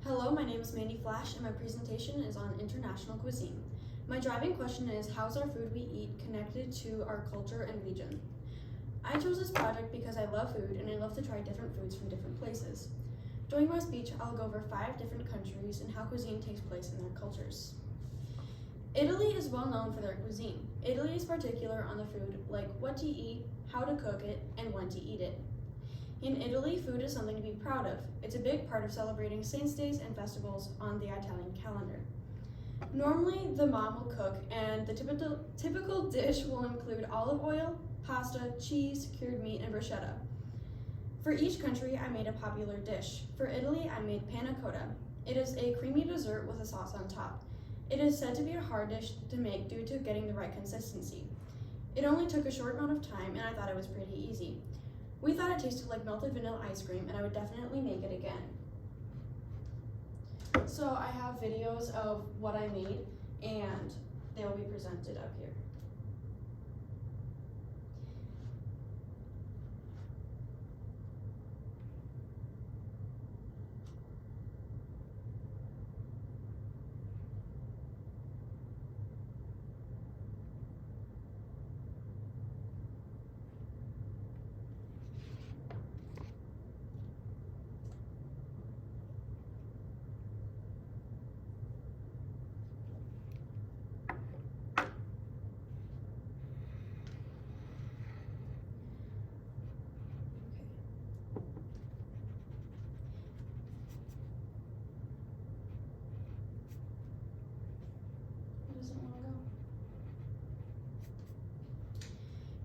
Hello, my name is Mandy Flash and my presentation is on international cuisine. My driving question is, how is our food we eat connected to our culture and region? I chose this project because I love food and I love to try different foods from different places. During my speech, I'll go over 5 different countries and how cuisine takes place in their cultures. Italy is well known for their cuisine. Italy is particular on the food, like what to eat, how to cook it, and when to eat it. In Italy, food is something to be proud of. It's a big part of celebrating saints' days and festivals on the Italian calendar. Normally, the mom will cook, and the typical dish will include olive oil, pasta, cheese, cured meat, and bruschetta. For each country, I made a popular dish. For Italy, I made panna cotta. It is a creamy dessert with a sauce on top. It is said to be a hard dish to make due to getting the right consistency. It only took a short amount of time, and I thought it was pretty easy. We thought it tasted like melted vanilla ice cream, and I would definitely make it again. So I have videos of what I made, and they will be presented up here.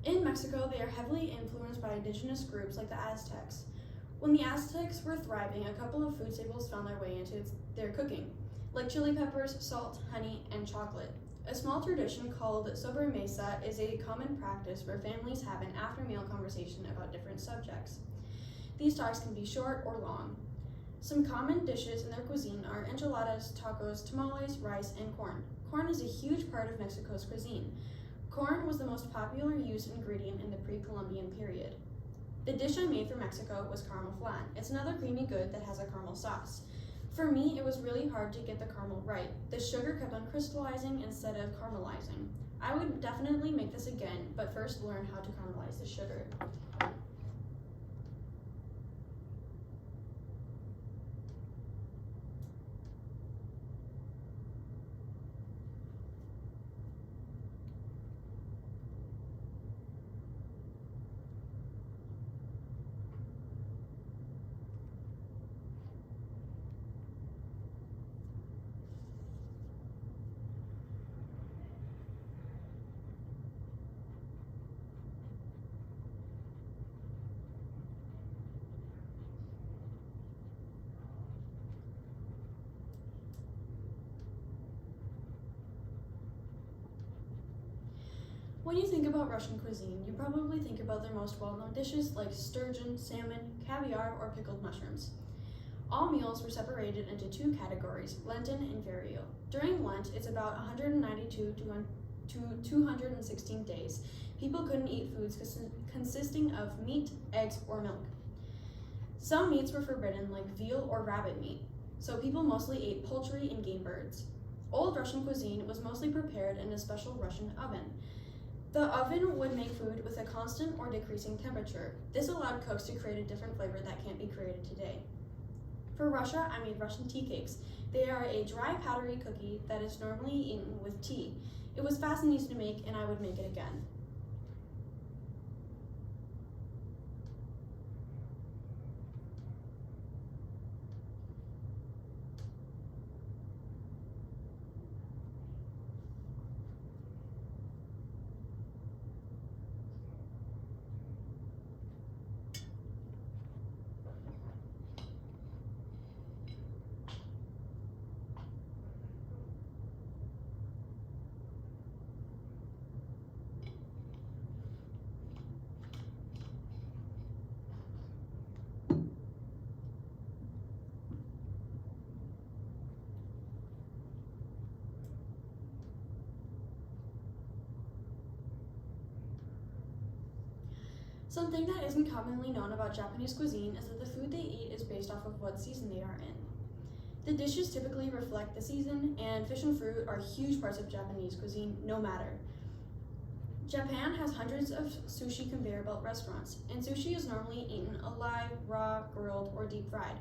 In Mexico, they are heavily influenced by indigenous groups like the Aztecs. When the Aztecs were thriving, a couple of food staples found their way into their cooking, like chili peppers, salt, honey, and chocolate. A small tradition called sobremesa is a common practice where families have an after-meal conversation about different subjects. These talks can be short or long. Some common dishes in their cuisine are enchiladas, tacos, tamales, rice, and corn. Corn is a huge part of Mexico's cuisine. Corn was the most popular used ingredient in the pre-Columbian period. The dish I made for Mexico was caramel flan. It's another creamy good that has a caramel sauce. For me, it was really hard to get the caramel right. The sugar kept on crystallizing instead of caramelizing. I would definitely make this again, but first learn how to caramelize the sugar. When you think about Russian cuisine, you probably think about their most well-known dishes like sturgeon, salmon, caviar, or pickled mushrooms. All meals were separated into 2 categories, Lenten and Vario. During Lent, it's about 192 to 216 days. People couldn't eat foods consisting of meat, eggs, or milk. Some meats were forbidden, like veal or rabbit meat, so people mostly ate poultry and game birds. Old Russian cuisine was mostly prepared in a special Russian oven. The oven would make food with a constant or decreasing temperature. This allowed cooks to create a different flavor that can't be created today. For Russia, I made Russian tea cakes. They are a dry, powdery cookie that is normally eaten with tea. It was fast and easy to make, and I would make it again. Something that isn't commonly known about Japanese cuisine is that the food they eat is based off of what season they are in. The dishes typically reflect the season, and fish and fruit are huge parts of Japanese cuisine, no matter. Japan has hundreds of sushi conveyor belt restaurants, and sushi is normally eaten alive, raw, grilled, or deep fried.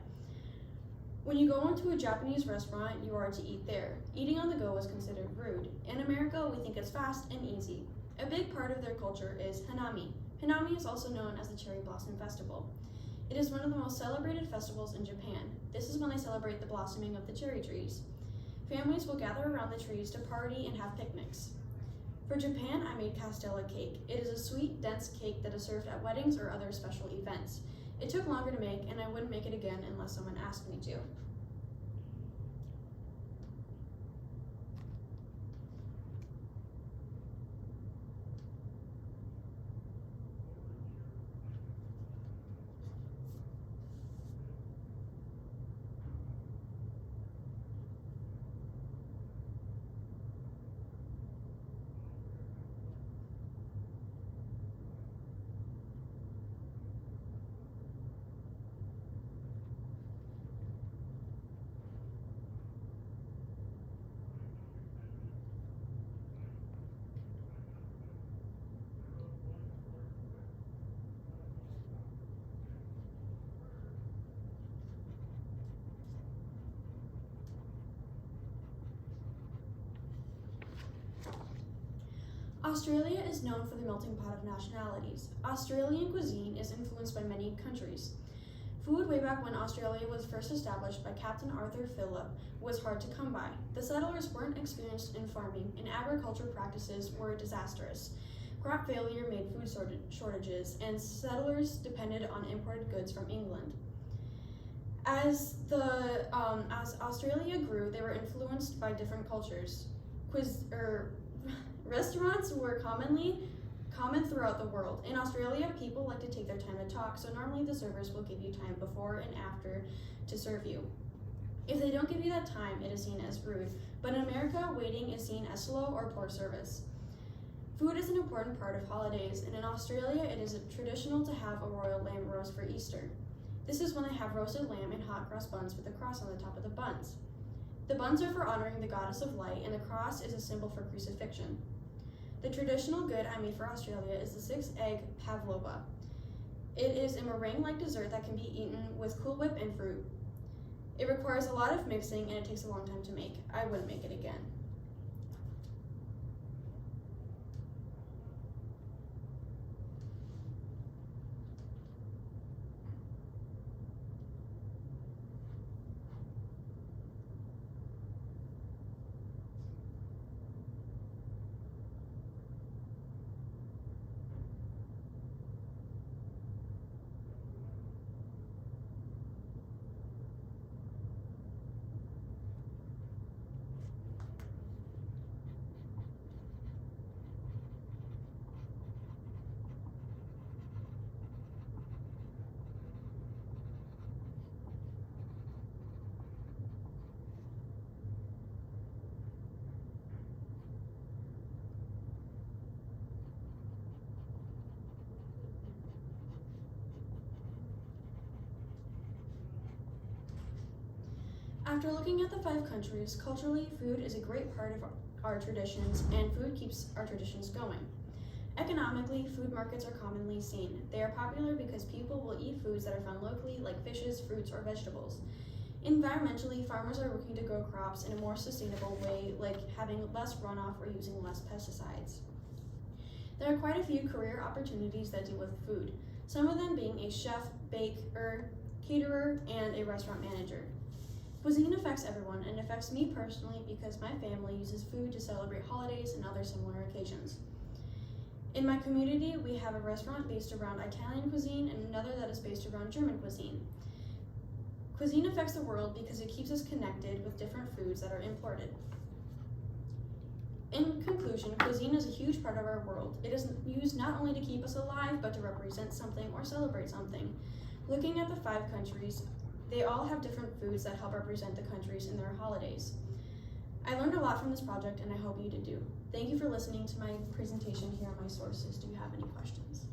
When you go into a Japanese restaurant, you are to eat there. Eating on the go is considered rude. In America, we think it's fast and easy. A big part of their culture is hanami. Hanami is also known as the Cherry Blossom Festival. It is one of the most celebrated festivals in Japan. This is when they celebrate the blossoming of the cherry trees. Families will gather around the trees to party and have picnics. For Japan, I made castella cake. It is a sweet, dense cake that is served at weddings or other special events. It took longer to make, and I wouldn't make it again unless someone asked me to. Australia is known for the melting pot of nationalities. Australian cuisine is influenced by many countries. Food way back when Australia was first established by Captain Arthur Phillip was hard to come by. The settlers weren't experienced in farming, and agriculture practices were disastrous. Crop failure made food shortages, and settlers depended on imported goods from England. As Australia grew, they were influenced by different cultures. Restaurants were common throughout the world. In Australia, people like to take their time to talk, so normally the servers will give you time before and after to serve you. If they don't give you that time, it is seen as rude, but in America, waiting is seen as slow or poor service. Food is an important part of holidays, and in Australia, it is traditional to have a royal lamb roast for Easter. This is when they have roasted lamb and hot cross buns with a cross on the top of the buns. The buns are for honoring the goddess of light, and the cross is a symbol for crucifixion. The traditional good I made for Australia is the 6-egg pavlova. It is a meringue-like dessert that can be eaten with Cool Whip and fruit. It requires a lot of mixing, and it takes a long time to make. I wouldn't make it again. After looking at the 5 countries, culturally, food is a great part of our traditions, and food keeps our traditions going. Economically, food markets are commonly seen. They are popular because people will eat foods that are found locally, like fishes, fruits, or vegetables. Environmentally, farmers are working to grow crops in a more sustainable way, like having less runoff or using less pesticides. There are quite a few career opportunities that deal with food, some of them being a chef, baker, caterer, and a restaurant manager. Cuisine affects everyone, and affects me personally because my family uses food to celebrate holidays and other similar occasions. In my community, we have a restaurant based around Italian cuisine and another that is based around German cuisine. Cuisine affects the world because it keeps us connected with different foods that are imported. In conclusion, cuisine is a huge part of our world. It is used not only to keep us alive, but to represent something or celebrate something. Looking at the 5 countries, they all have different foods that help represent the countries in their holidays. I learned a lot from this project, and I hope you did too. Thank you for listening to my presentation here on my sources. Do you have any questions?